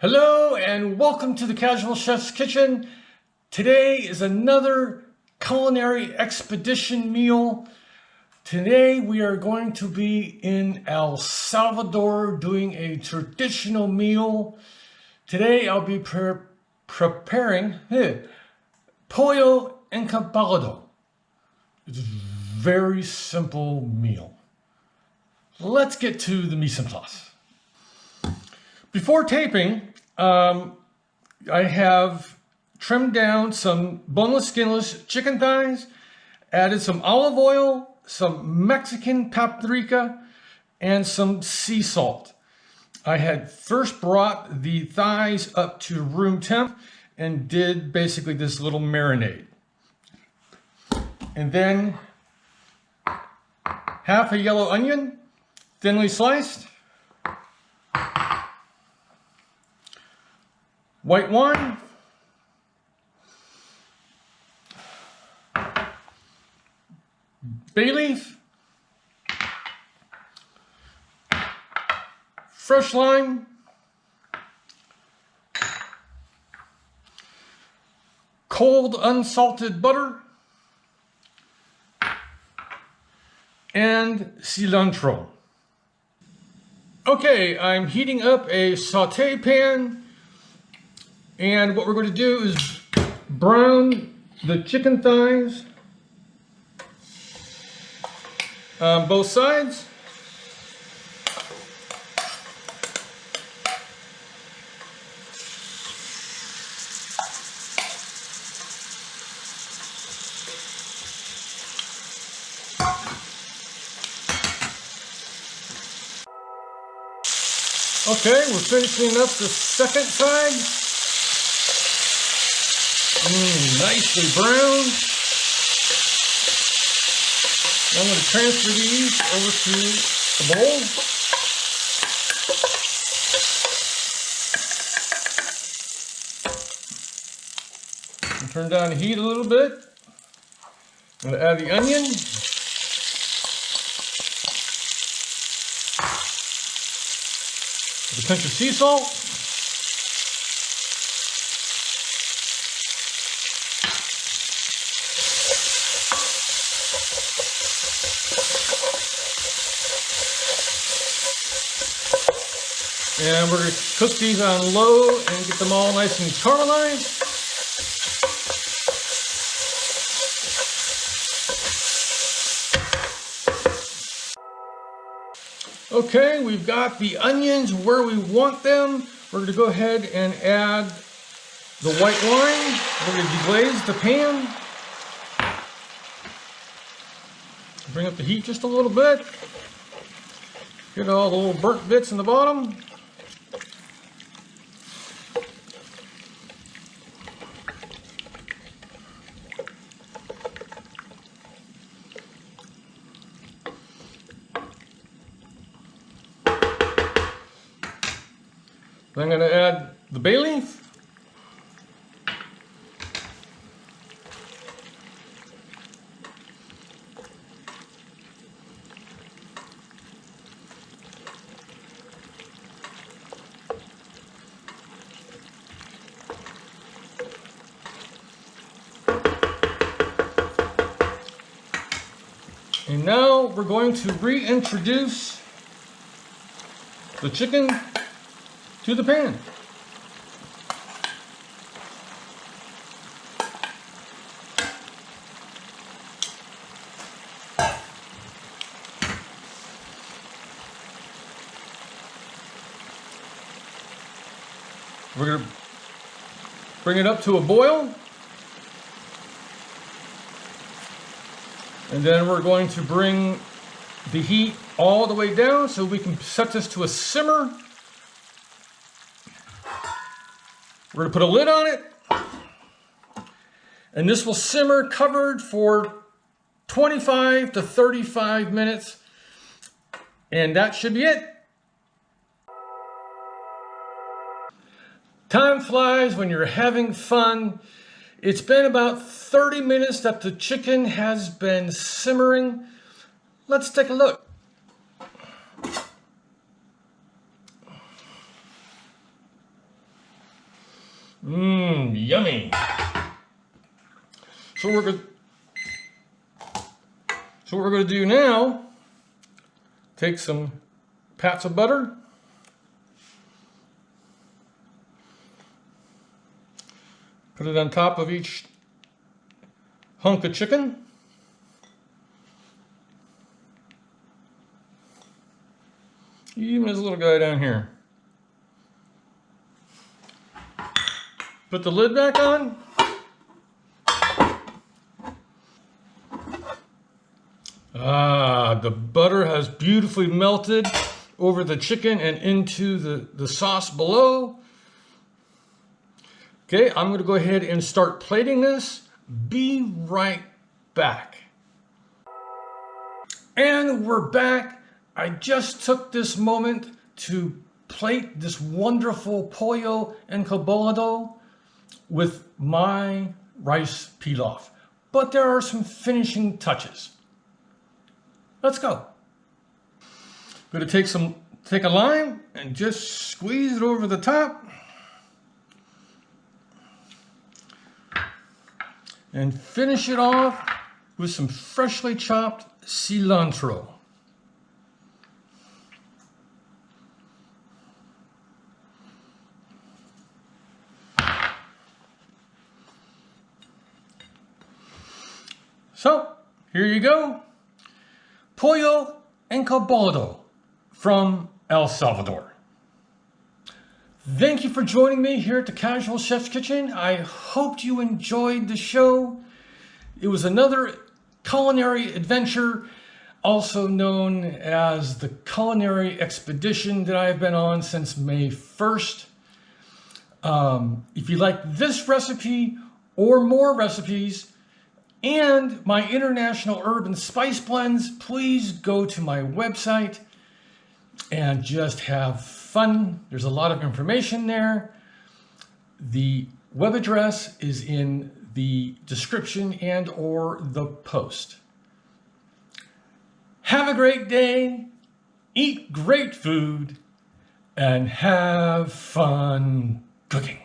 Hello and welcome to the Casual Chef's Kitchen. Today is another culinary expedition meal. Today we are going to be in El Salvador doing a traditional meal. Today I'll be preparing Pollo Encebollado. It's a very simple meal. Let's get to the mise en place. Before taping, I have trimmed down some boneless, skinless chicken thighs, added some olive oil, some Mexican paprika, and some sea salt. I had first brought the thighs up to room temp and did basically this little marinade. And then half a yellow onion, thinly sliced, white wine, bay leaf, fresh lime, cold unsalted butter, and cilantro. Okay, I'm heating up a saute pan. And what we're going to do is brown the chicken thighs on both sides. Okay, we're finishing up the second side. Nicely browned. Now I'm going to transfer these over to the bowl. And turn down the heat a little bit. I'm going to add the onion. With a pinch of sea salt. And we're going to cook these on low and get them all nice and caramelized. Okay, we've got the onions where we want them. We're going to go ahead and add the white wine. We're going to deglaze the pan. Bring up the heat just a little bit. Get all the little burnt bits in the bottom. I'm going to add the bay leaf. And now we're going to reintroduce the chicken to the pan. We're going to bring it up to a boil. And then we're going to bring the heat all the way down so we can set this to a simmer. We're going to put a lid on it, and this will simmer covered for 25 to 35 minutes, and that should be it. Time flies when you're having fun. It's been about 30 minutes that the chicken has been simmering. Let's take a look. Yummy. So what we're going to do now, take some pats of butter, put it on top of each hunk of chicken. Even this little guy down here. Put the lid back on. The butter has beautifully melted over the chicken and into the sauce below. Okay, I'm going to go ahead and start plating this. Be right back. And we're back. I just took this moment to plate this wonderful Pollo Encebollado with my rice pilaf. But there are some finishing touches. Let's go. I'm going to take a lime and just squeeze it over the top. And finish it off with some freshly chopped cilantro. So, here you go. Pollo Encebollado from El Salvador. Thank you for joining me here at the Casual Chef's Kitchen. I hope you enjoyed the show. It was another culinary adventure, also known as the Culinary Expedition that I've been on since May 1st. If you like this recipe or more recipes and my international herb and spice blends, please go to my website and just have fun. There's a lot of information there. The web address is in the description and or the post. Have a great day, eat great food, and have fun cooking.